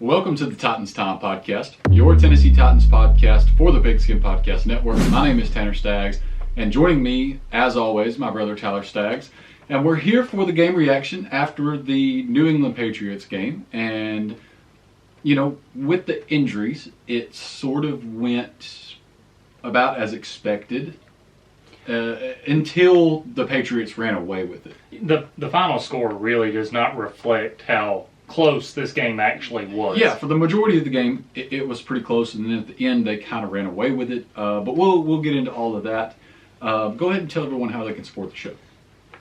Welcome to the Titans Time Podcast, your Tennessee Titans podcast for the Pigskin Podcast Network. My name is Tanner Staggs, and joining me, as always, my brother Tyler Staggs. And we're here for the game reaction after the New England Patriots game. And, you know, with the injuries, it sort of went about as expected until the Patriots ran away with it. The final score really does not reflect how close this game actually was. Yeah, for the majority of the game, it was pretty close, and then at the end, they kind of ran away with it. But we'll get into all of that. Go ahead and tell everyone how they can support the show.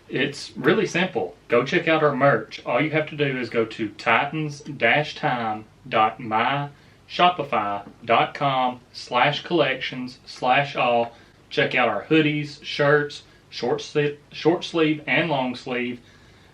It's really simple. Go check out our merch. All you have to do is go to titans-time.myshopify.com/collections/all. Check out our hoodies, shirts, short sleeve and long sleeve,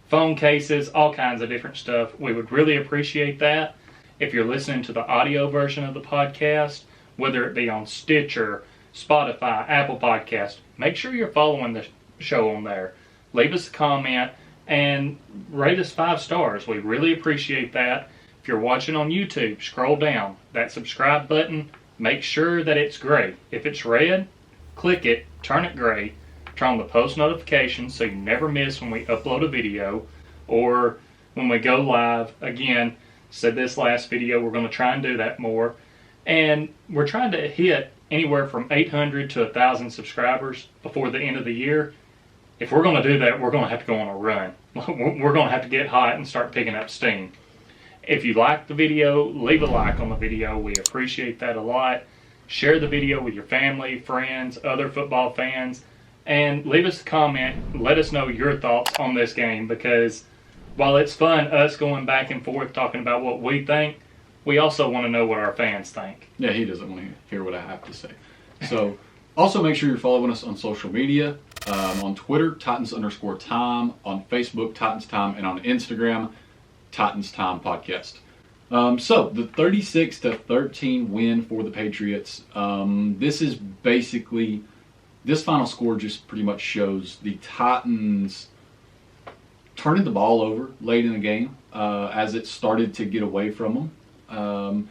phone cases, all kinds of different stuff. We would really appreciate that. If you're listening to the audio version of the podcast, whether it be on Stitcher, Spotify, Apple Podcast, make sure you're following the show on there. Leave us a comment and rate us 5 stars. We really appreciate that. If you're watching on YouTube, scroll down. That subscribe button, make sure that it's gray. If it's red, click it, turn it gray. Turn on the post notifications so you never miss when we upload a video or when we go live. Again, said this last video, we're going to try and do that more. And we're trying to hit anywhere from 800 to 1,000 subscribers before the end of the year. If we're going to do that, we're going to have to go on a run. We're going to have to get hot and start picking up steam. If you like the video, leave a like on the video. We appreciate that a lot. Share the video with your family, friends, other football fans. And leave us a comment. Let us know your thoughts on this game, because while it's fun us going back and forth talking about what we think, we also want to know what our fans think. Yeah, he doesn't want to hear what I have to say. So also make sure you're following us on social media. On Twitter, Titans_Time. On Facebook, Titans Time. And on Instagram, Titans Time Podcast. So the 36-13 win for the Patriots. This is basically... This final score just pretty much shows the Titans turning the ball over late in the game as it started to get away from them.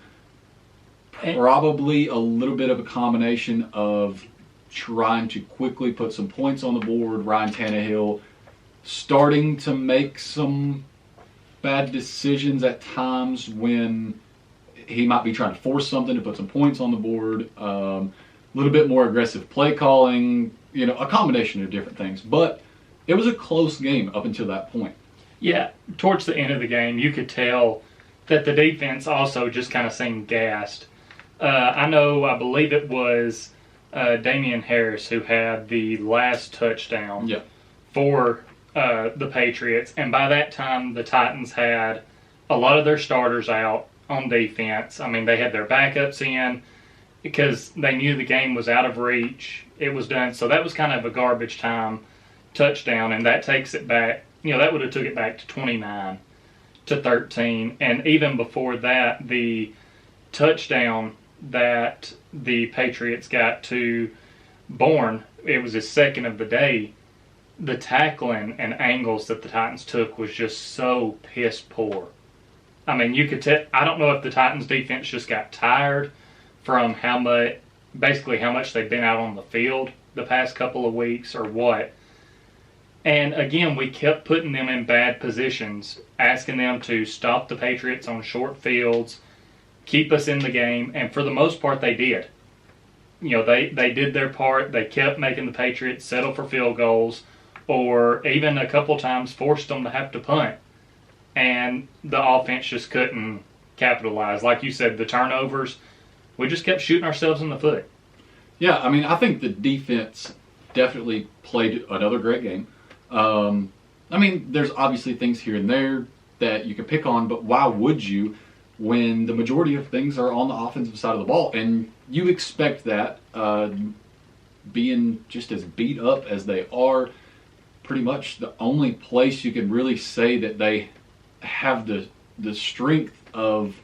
Probably a little bit of a combination of trying to quickly put some points on the board. Ryan Tannehill starting to make some bad decisions at times when he might be trying to force something to put some points on the board. A little bit more aggressive play calling, a combination of different things. But it was a close game up until that point. Yeah, towards the end of the game, you could tell that the defense also just kind of seemed gassed. I believe it was Damian Harris who had the last touchdown for the Patriots. And by that time, the Titans had a lot of their starters out on defense. I mean, they had their backups in, because they knew the game was out of reach. It was done. So that was kind of a garbage time touchdown, and that takes it back. That would have took it back to 29-13. And even before that, the touchdown that the Patriots got to Bourne, it was his second of the day. The tackling and angles that the Titans took was just so piss poor. I mean, you could tell. I don't know if the Titans defense just got tired from how much they've been out on the field the past couple of weeks or what. And again, we kept putting them in bad positions, asking them to stop the Patriots on short fields, keep us in the game, and for the most part they did. They did their part. They kept making the Patriots settle for field goals, or even a couple times forced them to have to punt. And the offense just couldn't capitalize. Like you said, the turnovers, we just kept shooting ourselves in the foot. Yeah, I mean, I think the defense definitely played another great game. I mean, there's obviously things here and there that you can pick on, but why would you when the majority of things are on the offensive side of the ball? And you expect that, being just as beat up as they are, pretty much the only place you can really say that they have the strength of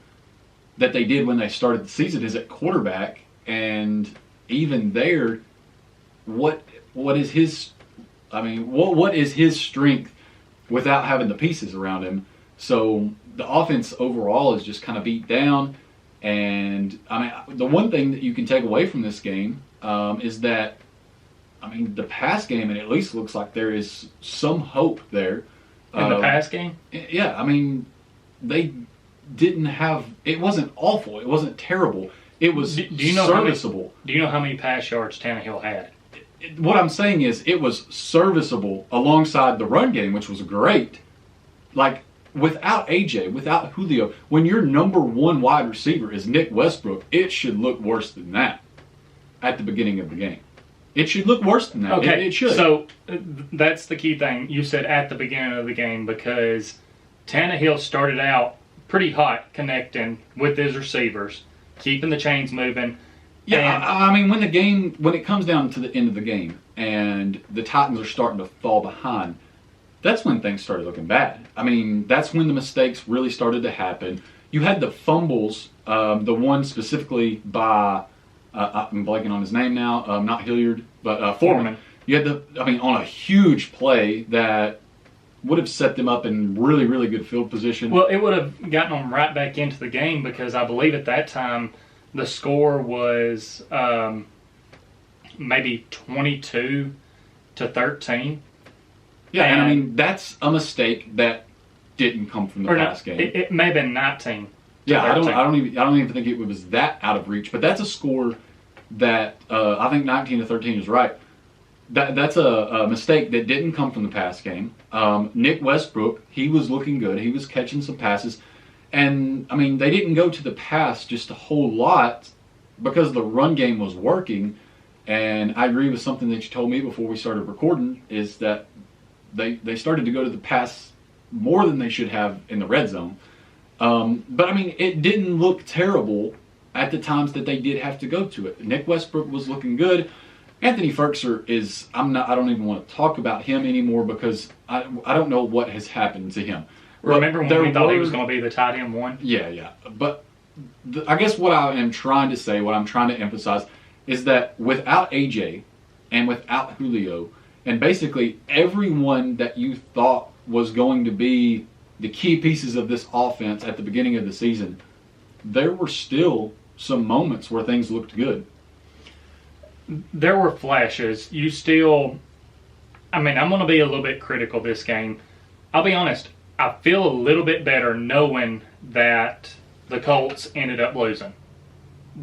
that they did when they started the season is at quarterback. And even there, what is his strength without having the pieces around him? So the offense overall is just kind of beat down. And I mean, the one thing that you can take away from this game is that, I mean, the pass game, it at least looks like there is some hope there. In the pass game? Yeah, I mean, they didn't have. It wasn't awful. It wasn't terrible. It was serviceable. Do you know how many pass yards Tannehill had? What I'm saying is, it was serviceable alongside the run game, which was great. Like, without AJ, without Julio, when your number one wide receiver is Nick Westbrook, it should look worse than that at the beginning of the game. It should look worse than that. Okay, it should. So that's the key thing. You said at the beginning of the game because Tannehill started out pretty hot connecting with his receivers, keeping the chains moving. Yeah, I mean, when it comes down to the end of the game and the Titans are starting to fall behind, that's when things started looking bad. I mean, that's when the mistakes really started to happen. You had the fumbles, the one specifically by, I'm blanking on his name now, not Hilliard, but Foreman. You had on a huge play that would have set them up in really, really good field position. Well, it would have gotten them right back into the game because I believe at that time the score was maybe 22-13. Yeah, and I mean, that's a mistake that didn't come from the pass game. It may have been 19. Yeah, I don't even think it was that out of reach. But that's a score that I think 19-13 is right. That's a mistake that didn't come from the pass game. Nick Westbrook, he was looking good. He was catching some passes. And, I mean, they didn't go to the pass just a whole lot because the run game was working. And I agree with something that you told me before we started recording, is that they started to go to the pass more than they should have in the red zone. But, I mean, it didn't look terrible at the times that they did have to go to it. Nick Westbrook was looking good. Anthony Ferkser is, I don't even want to talk about him anymore because I don't know what has happened to him. Remember when we thought he was going to be the tight end one? Yeah. But I guess what I am trying to say, what I'm trying to emphasize, is that without AJ and without Julio, and basically everyone that you thought was going to be the key pieces of this offense at the beginning of the season, there were still some moments where things looked good. There were flashes. I'm going to be a little bit critical this game. I'll be honest, I feel a little bit better knowing that the Colts ended up losing.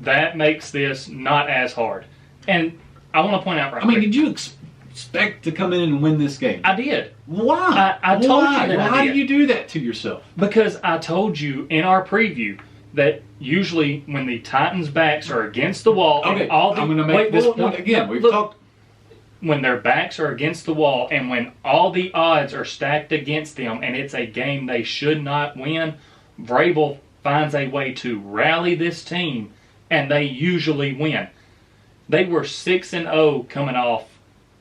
That makes this not as hard. And I want to point out quick. Did you expect to come in and win this game? I did. Why? I told you that. Why do you do that to yourself? Because I told you in our preview that usually when the Titans' backs are against the wall, I'm going to make this point again. We've talked. When their backs are against the wall and when all the odds are stacked against them and it's a game they should not win, Vrabel finds a way to rally this team and they usually win. They were 6-0 coming off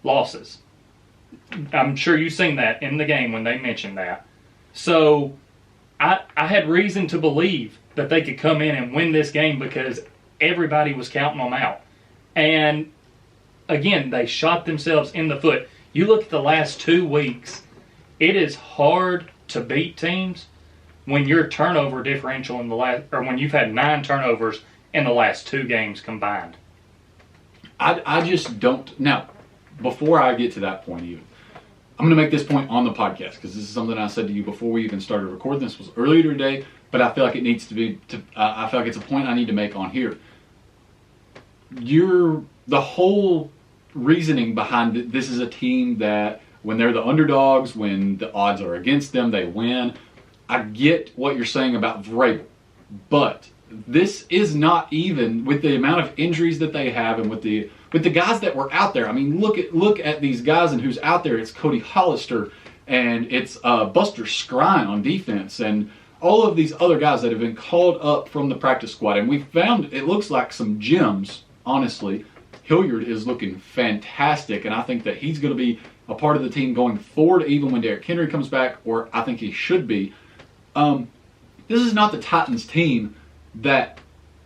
losses. I'm sure you've seen that in the game when they mentioned that. So I had reason to believe that they could come in and win this game because everybody was counting them out. And again, they shot themselves in the foot. You look at the last 2 weeks, it is hard to beat teams when your turnover differential when you've had 9 turnovers in the last 2 games combined. I just don't. Now, before I get to that point even, I'm going to make this point on the podcast because this is something I said to you before we even started recording. This was earlier today, but I feel like it needs to be. I feel like it's a point I need to make on here. The whole reasoning behind it, this is a team that when they're the underdogs, when the odds are against them, they win. I get what you're saying about Vrabel, but this is not even with the amount of injuries that they have and with the guys that were out there. I mean, look at these guys and who's out there. It's Cody Hollister and it's Buster Skrine on defense and all of these other guys that have been called up from the practice squad. And we found it looks like some gems, honestly. Hilliard is looking fantastic, and I think that he's going to be a part of the team going forward, even when Derrick Henry comes back, or I think he should be. This is not the Titans team that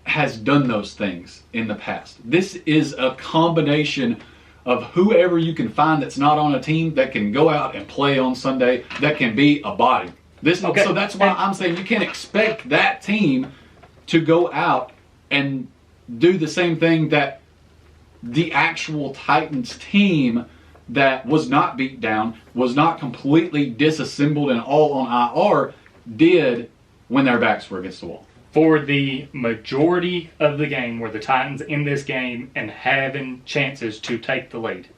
has done those things in the past. This is a combination of whoever you can find that's not on a team that can go out and play on Sunday, that can be a body. Okay. So that's why I'm saying you can't expect that team to go out and do the same thing that the actual Titans team that was not beat down, was not completely disassembled and all on IR, did when their backs were against the wall. For the majority of the game, were the Titans in this game and having chances to take the lead?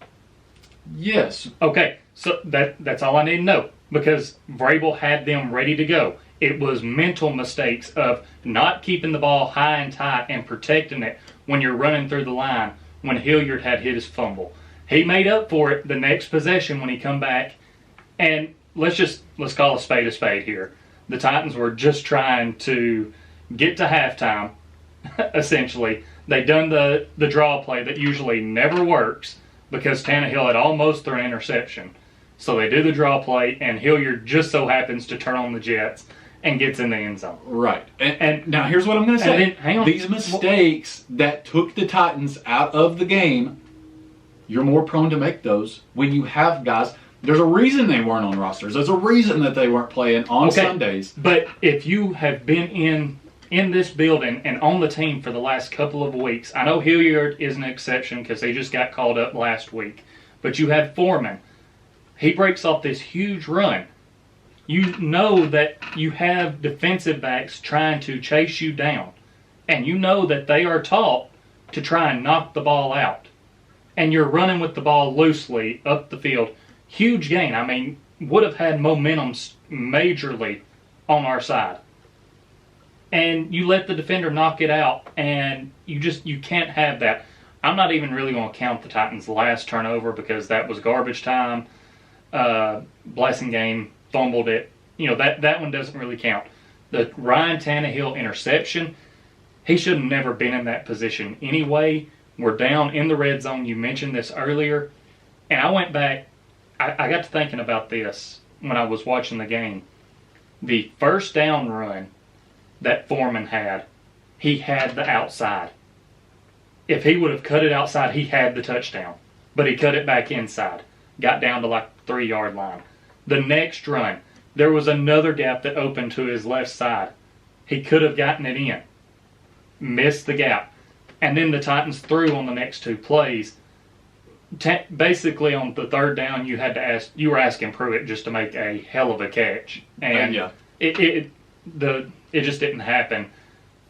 Yes. Okay, so that's all I need to know, because Vrabel had them ready to go. It was mental mistakes of not keeping the ball high and tight and protecting it when you're running through the line when Hilliard had hit his fumble. He made up for it the next possession when he come back, and let's call a spade here. The Titans were just trying to get to halftime, essentially. They done the draw play that usually never works because Tannehill had almost thrown an interception. So they do the draw play, and Hilliard just so happens to turn on the Jets and gets in the end zone. Right. And now here's what I'm going to say. Then, hang on. These mistakes that took the Titans out of the game, you're more prone to make those when you have guys. There's a reason they weren't on rosters. There's a reason that they weren't playing on Sundays. But if you have been in this building and on the team for the last couple of weeks, I know Hilliard is an exception because they just got called up last week, but you have Foreman. He breaks off this huge run. You know that you have defensive backs trying to chase you down, and you know that they are taught to try and knock the ball out. And you're running with the ball loosely up the field. Huge gain. I mean, would have had momentum majorly on our side. And you let the defender knock it out, and you can't have that. I'm not even really going to count the Titans' last turnover because that was garbage time. Blessing game, fumbled it. You know, that one doesn't really count. The Ryan Tannehill interception, he should have never been in that position anyway. We're down in the red zone. You mentioned this earlier. And I went back. I got to thinking about this when I was watching the game. The first down run that Foreman had, he had the outside. If he would have cut it outside, he had the touchdown. But he cut it back inside. Got down to like 3-yard line. The next run, there was another gap that opened to his left side. He could have gotten it in. Missed the gap. And then the Titans threw on the next two plays. Basically, on the third down, you were asking Pruitt just to make a hell of a catch, and it just didn't happen.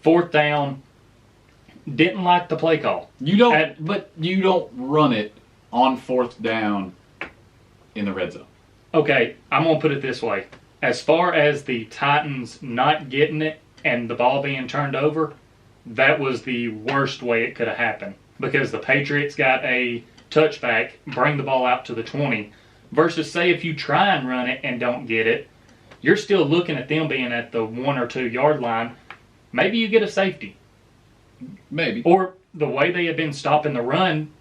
Fourth down, didn't like the play call. But you don't run it on fourth down in the red zone. Okay, I'm gonna put it this way: as far as the Titans not getting it and the ball being turned over, that was the worst way it could have happened because the Patriots got a touchback, bring the ball out to the 20, versus say if you try and run it and don't get it, you're still looking at them being at the 1 or 2 yard line. Maybe you get a safety. Maybe. Or the way they have been stopping the run,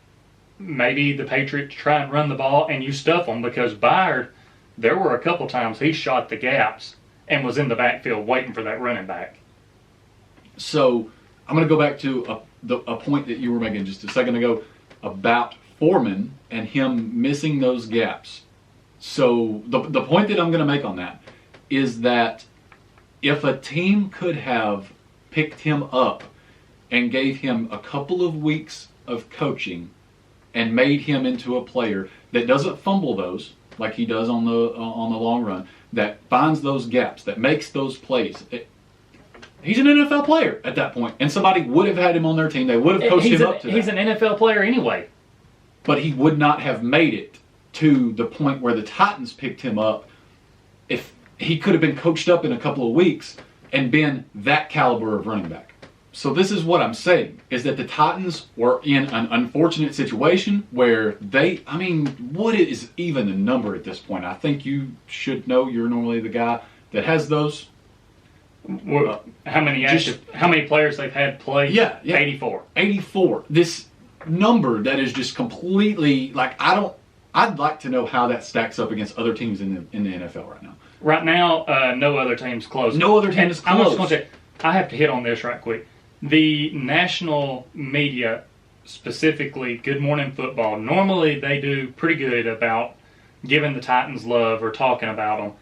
maybe the Patriots try and run the ball and you stuff them because Byard, there were a couple times he shot the gaps and was in the backfield waiting for that running back. So I'm going to go back to a point that you were making just a second ago about Foreman and him missing those gaps. So the point that I'm going to make on that is that if a team could have picked him up and gave him a couple of weeks of coaching and made him into a player that doesn't fumble those like he does on the long run, that finds those gaps, that makes those plays, he's an NFL player at that point, and somebody would have had him on their team. They would have coached him up to that. He's an NFL player anyway. But he would not have made it to the point where the Titans picked him up if he could have been coached up in a couple of weeks and been that caliber of running back. So this is what I'm saying, is that the Titans were in an unfortunate situation where what is even the number at this point? I think you should know. You're normally the guy that has those. How many players they've had play? Yeah. 84. 84. This number that is just completely I'd like to know how that stacks up against other teams in the NFL right now. Right now, no other team's close. No other team is close. I'm just going to say, I have to hit on this right quick. The national media, specifically Good Morning Football, normally they do pretty good about giving the Titans love or talking about them.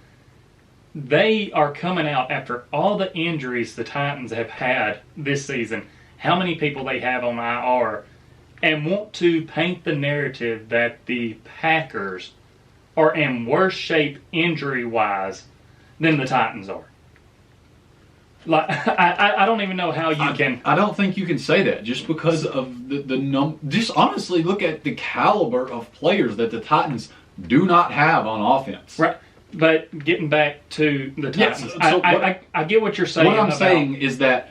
they are coming out after all the injuries the Titans have had this season, how many people they have on IR, and want to paint the narrative that the Packers are in worse shape injury-wise than the Titans are. Like, I don't even know how you can. I don't think you can say that just because of the Just honestly look at the caliber of players that the Titans do not have on offense. Right. But getting back to the Titans, yes, I get what you're saying. What I'm saying is that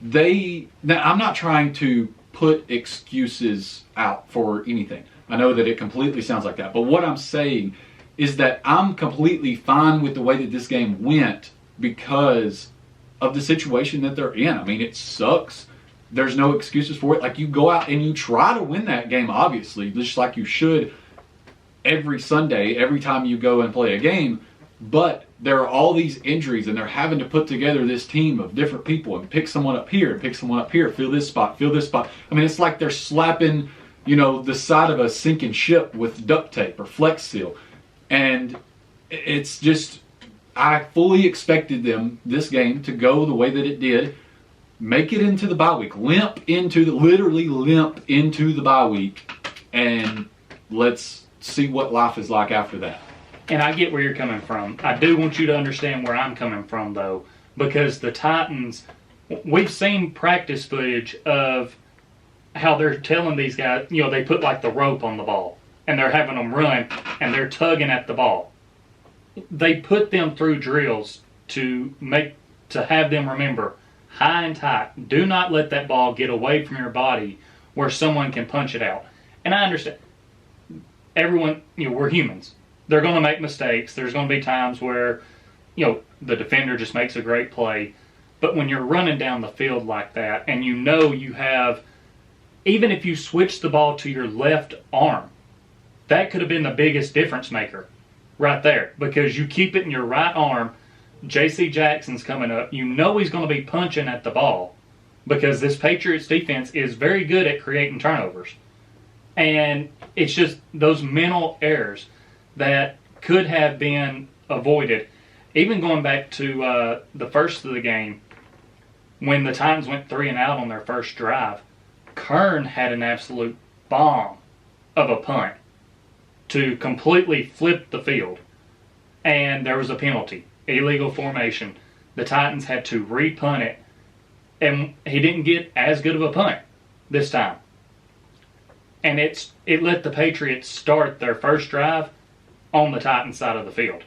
now I'm not trying to put excuses out for anything. I know that it completely sounds like that. But what I'm saying is that I'm completely fine with the way that this game went because of the situation that they're in. I mean, it sucks. There's no excuses for it. Like, you go out and you try to win that game, obviously, just like you should every Sunday, every time you go and play a game. But there are all these injuries, and they're having to put together this team of different people and pick someone up here, pick someone up here, fill this spot, fill this spot. I mean, it's like they're slapping, the side of a sinking ship with duct tape or Flex Seal. And it's just, I fully expected this game, to go the way that it did, make it into the bye week, literally limp into the bye week, and let's see what life is like after that. And I get where you're coming from. I do want you to understand where I'm coming from, though, because the Titans, we've seen practice footage of how they're telling these guys, they put like the rope on the ball, and they're having them run, and they're tugging at the ball. They put them through drills to have them remember, high and tight, do not let that ball get away from your body where someone can punch it out. And I understand, everyone, we're humans. They're going to make mistakes. There's going to be times where, the defender just makes a great play. But when you're running down the field like that, and you have, even if you switch the ball to your left arm, that could have been the biggest difference maker right there. Because you keep it in your right arm, J.C. Jackson's coming up. He's going to be punching at the ball because this Patriots defense is very good at creating turnovers. And it's just those mental errors that could have been avoided. Even going back to the first of the game, when the Titans went 3-and-out on their first drive, Kern had an absolute bomb of a punt to completely flip the field. And there was a penalty, illegal formation. The Titans had to re-punt it, and he didn't get as good of a punt this time. And it let the Patriots start their first drive on the Titans side of the field.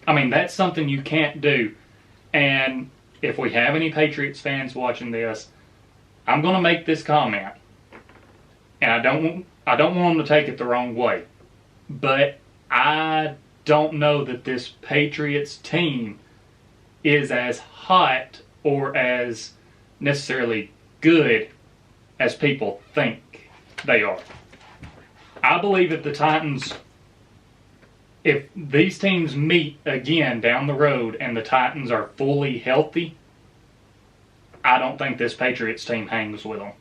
I mean, that's something you can't do. And if we have any Patriots fans watching this, I'm going to make this comment. And I don't want them to take it the wrong way. But I don't know that this Patriots team is as hot or as necessarily good as people think they are. I believe if the Titans, if these teams meet again down the road and the Titans are fully healthy, I don't think this Patriots team hangs with them.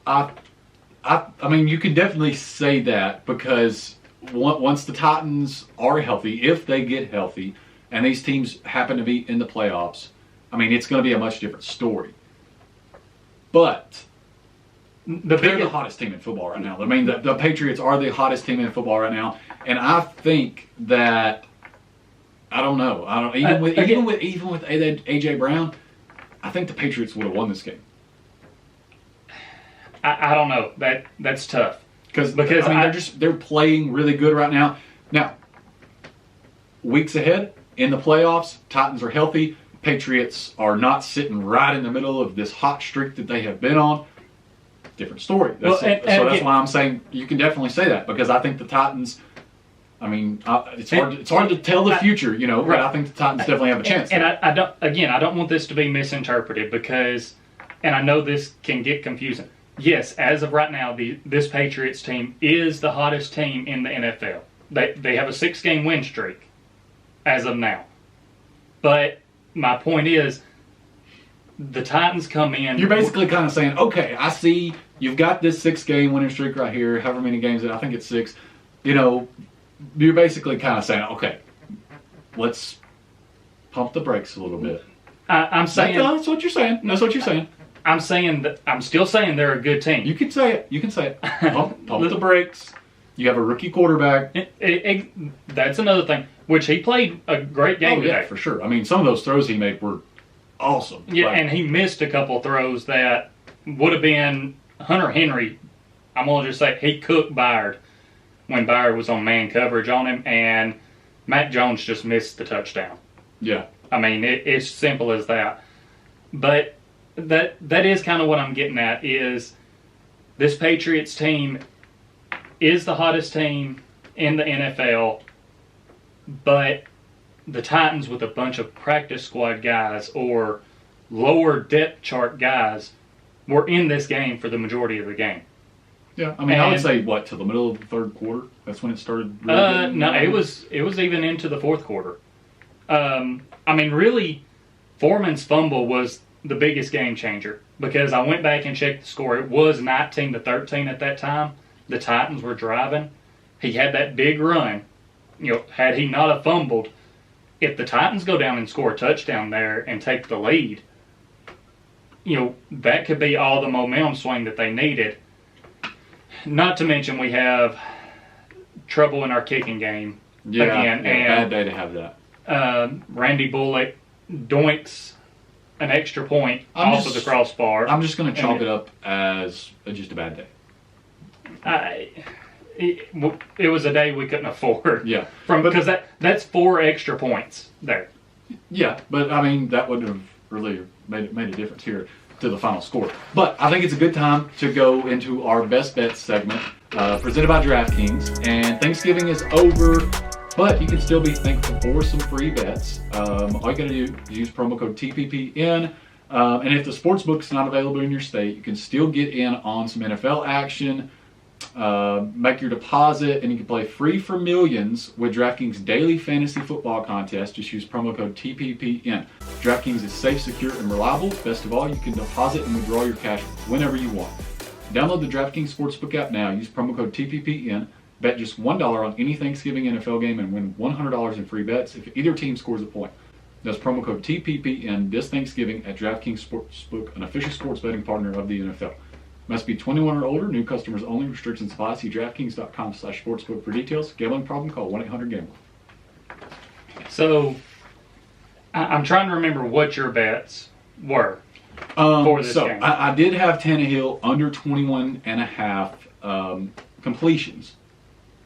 I mean, you could definitely say that because once the Titans are healthy, if they get healthy, and these teams happen to be in the playoffs, I mean, it's going to be a much different story. But they're the hottest team in football right now. I mean, the Patriots are the hottest team in football right now, and I think that even with AJ Brown, I think the Patriots would have won this game. I don't know. That's tough because I mean they're playing really good right now. Now, weeks ahead in the playoffs, Titans are healthy. Patriots are not sitting right in the middle of this hot streak that they have been on. Different story. That's why I'm saying you can definitely say that because I think the Titans. I mean, it's hard to tell the future, right. But I think the Titans definitely have a chance. And I don't want this to be misinterpreted because, and I know this can get confusing. Yes, as of right now, this Patriots team is the hottest team in the NFL. They have a 6-game win streak as of now. But my point is, the Titans come in. You're basically kind of saying, okay, I see you've got this 6-game winning streak right here, however many games, I think it's 6. You're basically kind of saying, okay, let's pump the brakes a little bit. I'm saying that's what you're saying. That's what you're saying. I'm saying that I'm still saying they're a good team. You can say it. You can say it. Pump the brakes. You have a rookie quarterback. That's another thing, which he played a great game today. Yeah, for sure. I mean, some of those throws he made were awesome. Yeah, and he missed a couple throws that would have been Hunter Henry. I'm going to just say he cooked Byard when Byard was on man coverage on him, and Mac Jones just missed the touchdown. Yeah. I mean, it's simple as that. But that is kind of what I'm getting at, is this Patriots team is the hottest team in the NFL, but the Titans, with a bunch of practice squad guys or lower depth chart guys, were in this game for the majority of the game. Yeah, I mean, I would say, to the middle of the third quarter? That's when it started? Really no, it was even into the fourth quarter. I mean, really, Foreman's fumble was the biggest game changer, because I went back and checked the score. It was 19-13 at that time. The Titans were driving. He had that big run. Had he not have fumbled, if the Titans go down and score a touchdown there and take the lead, that could be all the momentum swing that they needed. Not to mention we have trouble in our kicking game again. Bad day to have that. Randy Bullock doinks an extra point off of the crossbar. I'm just going to chalk it up as just a bad day. It was a day we couldn't afford. Yeah. Because that's 4 extra points there. Yeah, but I mean, that would have really made a difference here to the final score. But I think it's a good time to go into our best bets segment, presented by DraftKings. And Thanksgiving is over, but you can still be thankful for some free bets. All you got to do is use promo code TPPN. And if the sportsbook's not available in your state, you can still get in on some NFL action. Make your deposit, and you can play free for millions with DraftKings daily fantasy football contest. Just use promo code TPPN. DraftKings is safe, secure, and reliable. Best of all, you can deposit and withdraw your cash whenever you want. Download the DraftKings Sportsbook app now. Use promo code TPPN. Bet just $1 on any Thanksgiving NFL game and win $100 in free bets if either team scores a point. That's promo code TPPN this Thanksgiving at DraftKings Sportsbook, an official sports betting partner of the NFL. Must be 21 or older. New customers only. Restrictions apply. See DraftKings.com/sportsbook for details. Gambling problem? Call 1-800-GAMBLER. So, I'm trying to remember what your bets were for this game. I did have Tannehill under 21.5 completions.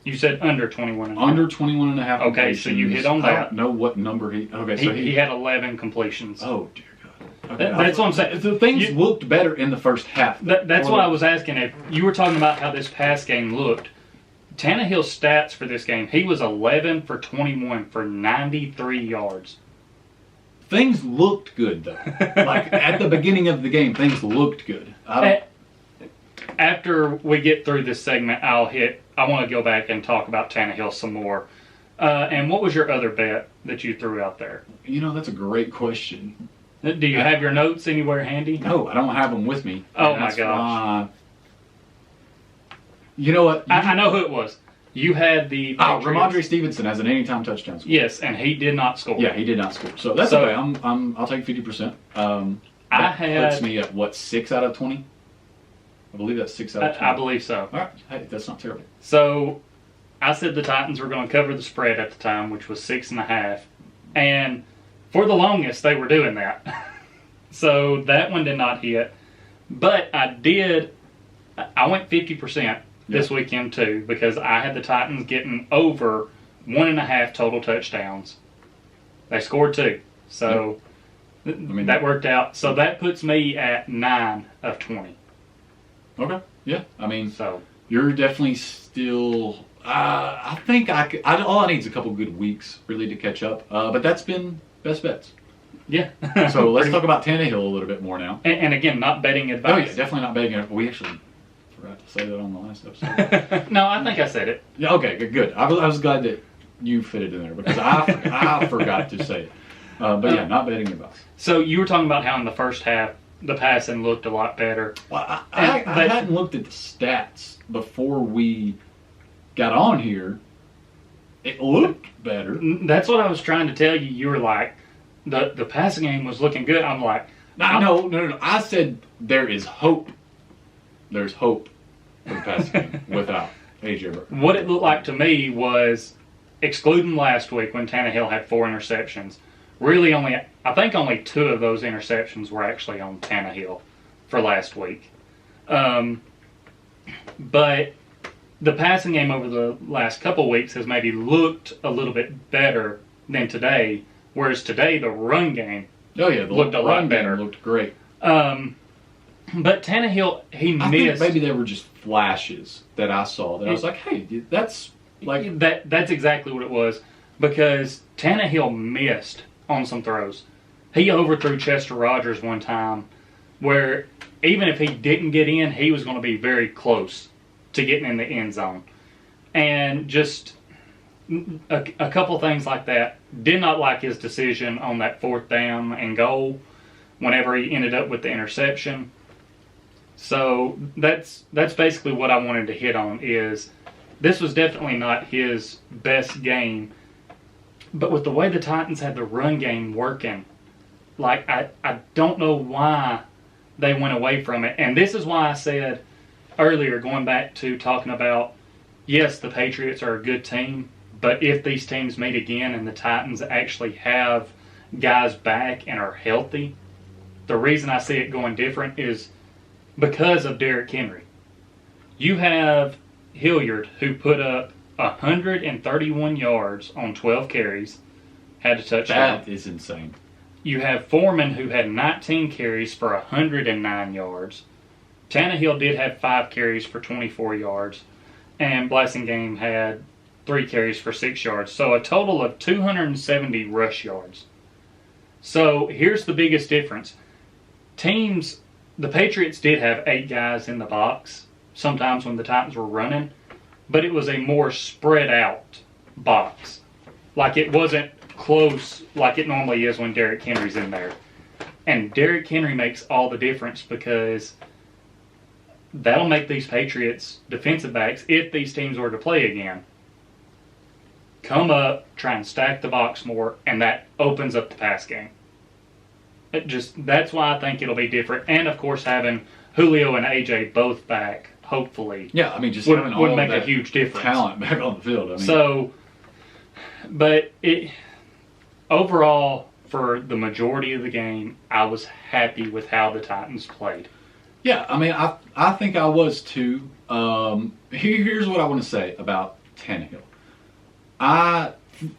You said under 21.5. Under 21.5 completions. Okay, so you hit on that. I don't know what number he... Okay, so he had 11 completions. Oh, dear God. Okay, that's what I'm saying. The things looked better in the first half. That's what I was asking. If you were talking about how this pass game looked, Tannehill's stats for this game, he was 11 for 21 for 93 yards. Things looked good, though. Like, at the beginning of the game, things looked good. After we get through this segment, I want to go back and talk about Tannehill some more. And what was your other bet that you threw out there? That's a great question. Do you have your notes anywhere handy? No, I don't have them with me. Oh, my gosh. You know what? I know who it was. You had the Patriots. Ramondre Stevenson has an anytime touchdown score. Yes, and he did not score. Yeah, he did not score. So that's okay. I'll take 50%. That puts me at, 6 out of 20? I believe that's 6 out of 20. I believe so. All right. Hey, that's not terrible. So I said the Titans were going to cover the spread at the time, which was 6.5. And for the longest, they were doing that. So that one did not hit. But I went 50% this weekend too, because I had the Titans getting over 1.5 total touchdowns. They scored 2. So that worked out. So that puts me at 9 of 20. Okay. Yeah. So you're definitely still... I think all I need is a couple good weeks really to catch up. But that's been best bets. Yeah. So let's talk about Tannehill a little bit more now. And again, not betting advice. Oh yeah, definitely not betting advice. We actually forgot to say that on the last episode. No, I think I said it. Yeah. Okay. Good. I was glad that you fit it in there because I forgot to say it. But yeah, not betting advice. So you were talking about how in the first half the passing looked a lot better. Well, I hadn't looked at the stats before we got on here. It looked better. That's what I was trying to tell you. You were like, the passing game was looking good. I'm like, No. I said there is hope. There's hope for the passing game without A.J. Brown. what it looked like to me was, excluding last week when Tannehill had 4 interceptions, really I think only 2 of those interceptions were actually on Tannehill for last week. But the passing game over the last couple weeks has maybe looked a little bit better than today, whereas today the run game looked a lot better. Looked great. But Tannehill, he missed. Think maybe they were just flashes that I saw that I was like, hey, that's like that's exactly what it was, because Tannehill missed on some throws. He overthrew Chester Rogers one time, where even if he didn't get in, he was going to be very close to getting in the end zone. And just a couple things like that. Did not like his decision on that 4th down and goal whenever he ended up with the interception. So that's basically what I wanted to hit on. Is this was definitely not his best game, but with the way the Titans had the run game working, like I don't know why they went away from it. And this is why I said earlier, going back to talking about, yes, the Patriots are a good team, but if these teams meet again and the Titans actually have guys back and are healthy, the reason I see it going different is because of Derrick Henry. You have Hilliard, who put up 131 yards on 12 carries, had a touchdown. That is insane. You have Foreman, who had 19 carries for 109 yards. Tannehill did have 5 carries for 24 yards. And Blasingame had 3 carries for 6 yards. So a total of 270 rush yards. So here's the biggest difference. The Patriots did have 8 guys in the box sometimes when the Titans were running, but it was a more spread out box. Like, it wasn't close like it normally is when Derrick Henry's in there. And Derrick Henry makes all the difference, because that'll make these Patriots defensive backs, if these teams were to play again, come up, try and stack the box more, and that opens up the pass game. That's why I think it'll be different. And of course, having Julio and AJ both back, hopefully, yeah, I mean, just would make a huge difference. Talent back on the field. I mean, so, but overall, for the majority of the game, I was happy with how the Titans played. Yeah, I mean, I think I was too. Here's what I want to say about Tannehill.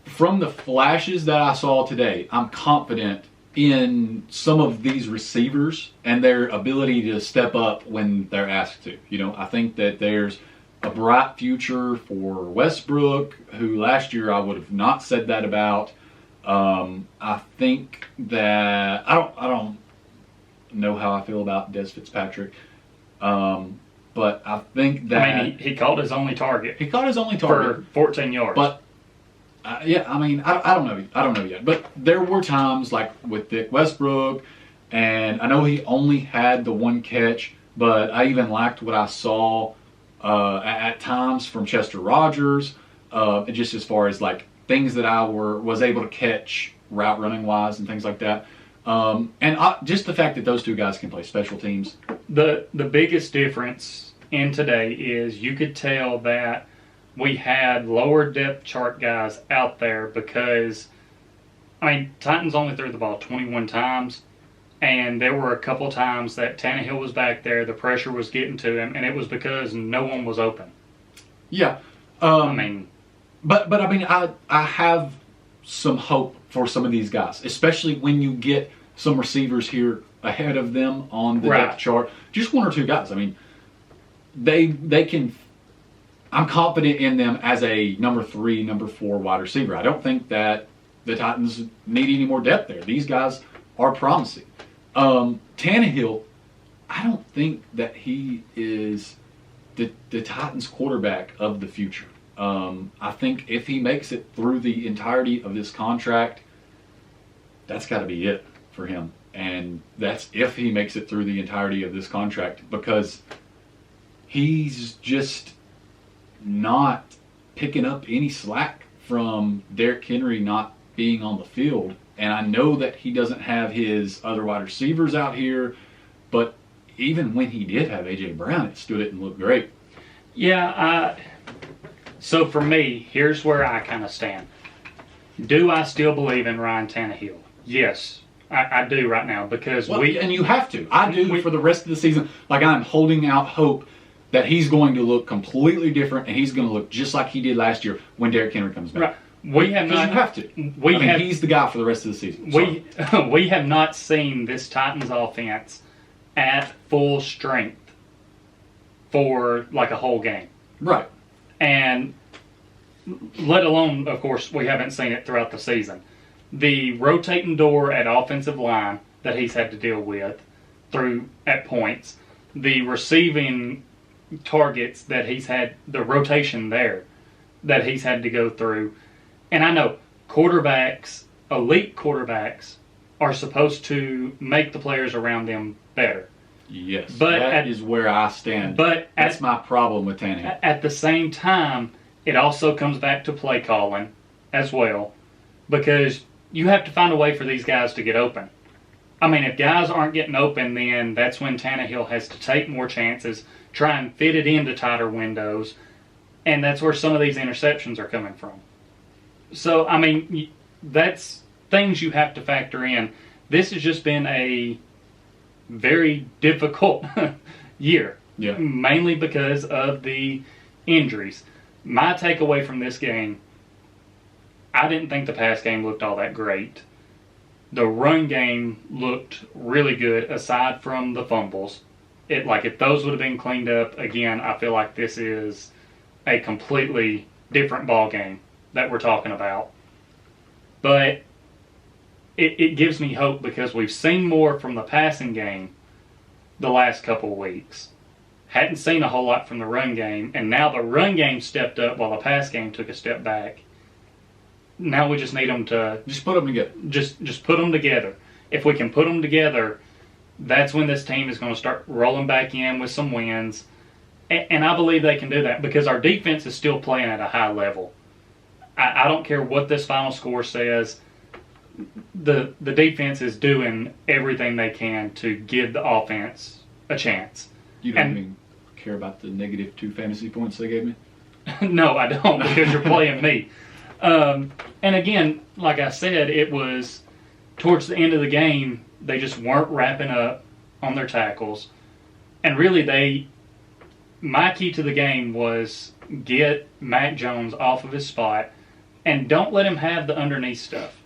From the flashes that I saw today, I'm confident in some of these receivers and their ability to step up when they're asked to. I think that there's a bright future for Westbrook, who last year I would have not said that about. I think that I don't know how I feel about Des Fitzpatrick, but I think that he caught his only target. He caught his only target for 14 yards. But yeah, I mean, I don't know. I don't know yet. But there were times like with Dick Westbrook, and I know he only had the 1 catch, but I even liked what I saw at times from Chester Rogers, just as far as like things that I was able to catch route running wise and things like that. Just the fact that those 2 guys can play special teams. The biggest difference in today is you could tell that we had lower depth chart guys out there, because, Titans only threw the ball 21 times, and there were a couple times that Tannehill was back there, the pressure was getting to him, and it was because no one was open. Yeah. But I have some hope for some of these guys, especially when you get some receivers here ahead of them on the depth chart. Just 1 or 2 guys. I mean, they can. I'm confident in them as a number 3, number 4 wide receiver. I don't think that the Titans need any more depth there. These guys are promising. Tannehill, I don't think that he is the Titans quarterback of the future. I think if he makes it through the entirety of this contract, that's got to be it for him. And that's if he makes it through the entirety of this contract, because he's just not picking up any slack from Derrick Henry not being on the field And I know that he doesn't have his other wide receivers out here, but even when he did have A.J. Brown, it stood it and looked great. Yeah, so for me, here's where I kind of stand. Do I still believe in Ryan Tannehill? Yes, I do right now because and you have to. I do for the rest of the season. Like, I'm holding out hope that he's going to look completely different and he's going to look just like he did last year when Derrick Henry comes back. Right. We have not. You have to. He's the guy for the rest of the season. We have not seen this Titans offense at full strength for like a whole game. Right. And let alone, of course, we haven't seen it throughout the season. The rotating door at offensive line that he's had to deal with through at points, the receiving targets that he's had, the rotation there that he's had to go through. And I know quarterbacks, elite quarterbacks, are supposed to make the players around them better. Yes, but that is where I stand. But that's my problem with Tannehill. At the same time, it also comes back to play calling as well, because you have to find a way for these guys to get open. I mean, if guys aren't getting open, then that's when Tannehill has to take more chances, try and fit it into tighter windows, and that's where some of these interceptions are coming from. So, I mean, that's things you have to factor in. This has just been a very difficult year, mainly because of the injuries. My takeaway from this game, I didn't think the pass game looked all that great. The run game looked really good, aside from the fumbles. If those would have been cleaned up, again, I feel like this is a completely different ball game that we're talking about. But it gives me hope because we've seen more from the passing game the last couple of weeks. Hadn't seen a whole lot from the run game, and now the run game stepped up while the pass game took a step back. Now we just need them to just put them together. Just put them together. If we can put them together, that's when this team is going to start rolling back in with some wins. And I believe they can do that because our defense is still playing at a high level. I don't care what this final score says. The defense is doing everything they can to give the offense a chance. You don't even care about the -2 fantasy points they gave me? No, I don't, because you're playing me. And again, like I said, it was towards the end of the game, they just weren't wrapping up on their tackles. And really, my key to the game was get Mac Jones off of his spot and don't let him have the underneath stuff.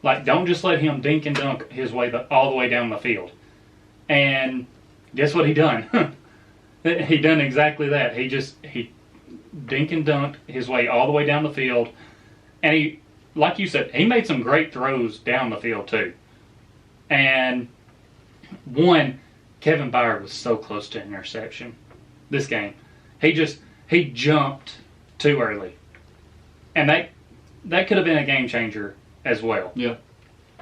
Like, don't just let him dink and dunk his way all the way down the field. And guess what he done? He done exactly that. He dink and dunked his way all the way down the field. And he, like you said, he made some great throws down the field too. And Kevin Byard was so close to interception this game. He jumped too early. And that could have been a game changer as well. Yeah.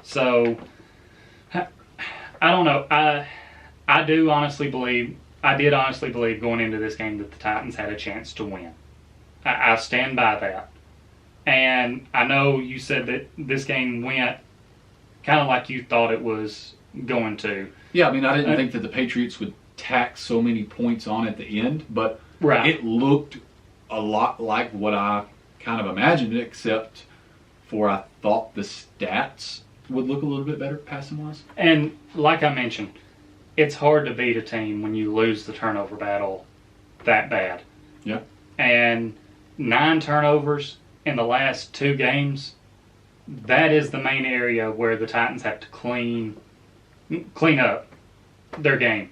So, I don't know. I did honestly believe going into this game that the Titans had a chance to win. I stand by that. And I know you said that this game went kind of like you thought it was going to. Yeah, I mean, I didn't think that the Patriots would tack so many points on at the end, but it looked a lot like what I kind of imagined, except for I thought the stats would look a little bit better passing-wise. And like I mentioned, it's hard to beat a team when you lose the turnover battle that bad. Yeah. And 9 turnovers in the last 2 games, that is the main area where the Titans have to clean up their game,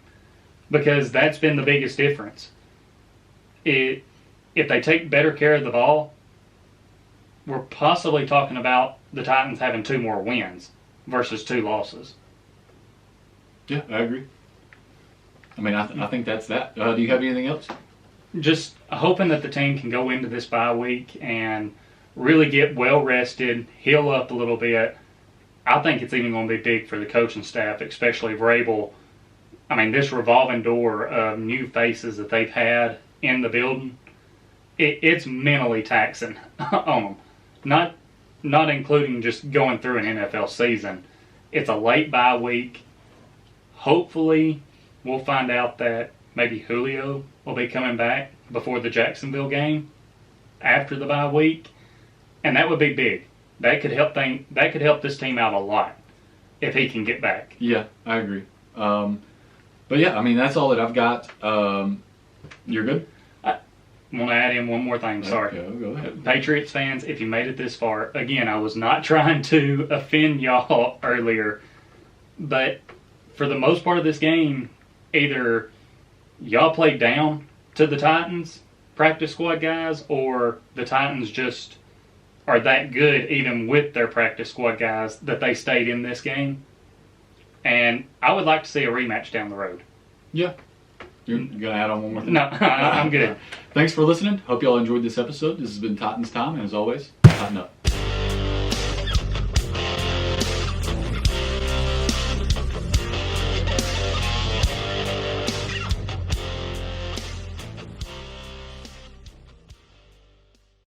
because that's been the biggest difference. If they take better care of the ball, we're possibly talking about the Titans having 2 more wins versus 2 losses. Yeah, I agree. I mean, I think that's that. Do you have anything else? Just hoping that the team can go into this bye week and really get well rested, heal up a little bit. I think it's even going to be big for the coaching staff, especially if we're able. I mean, this revolving door of new faces that they've had in the building, it's mentally taxing on them. not including just going through an NFL season. It's a late bye week. Hopefully, we'll find out that maybe Julio will be coming back before the Jacksonville game after the bye week, and that would be big. That could help this team out a lot if he can get back. Yeah, I agree. But yeah, I mean, that's all that I've got. You're good? I want to add in one more thing. Sorry. Okay, go ahead. Patriots fans, if you made it this far, again, I was not trying to offend y'all earlier, but for the most part of this game, either y'all played down to the Titans practice squad guys, or the Titans just are that good even with their practice squad guys that they stayed in this game. And I would like to see a rematch down the road. Yeah. You're going to add on one more thing? No, I'm good. Thanks for listening. Hope y'all enjoyed this episode. This has been Titans Time, and as always, tighten up.